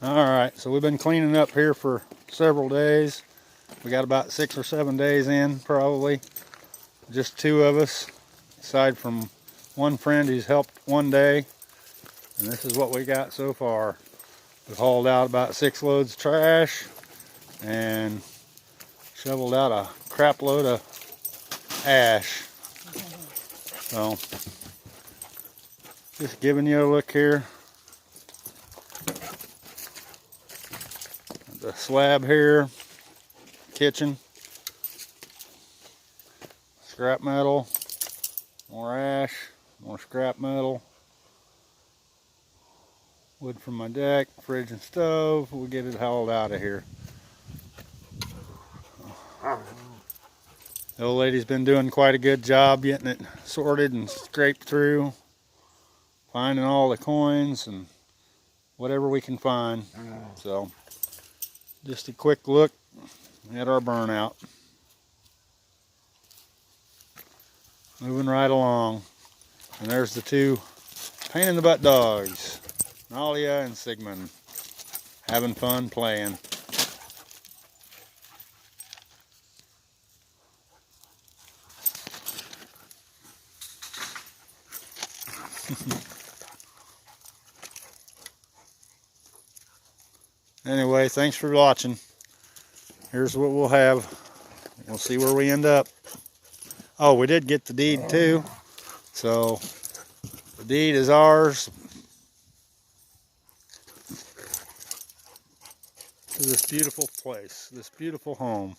Alright, so we've been cleaning up here for several days. We got about 6 or 7 days in, probably. Just two of us, aside from one friend who's helped one day. And this is what we got so far. We've hauled out about 6 loads of trash and shoveled out a crap load of ash. So, just giving you a look here. The slab here, kitchen, scrap metal, more ash, more scrap metal, wood from my deck, fridge and stove. We'll get it hauled out of here. The old lady's been doing quite a good job getting it sorted and scraped through, finding all the coins and whatever we can find. So, just a quick look at our burnout. Moving right along. And there's the two pain in the butt dogs, Nalia and Sigmund, having fun playing. Anyway, thanks for watching. Here's what we'll have. We'll see where we end up. Oh, we did get the deed too. So the deed is ours to this beautiful place, this beautiful home.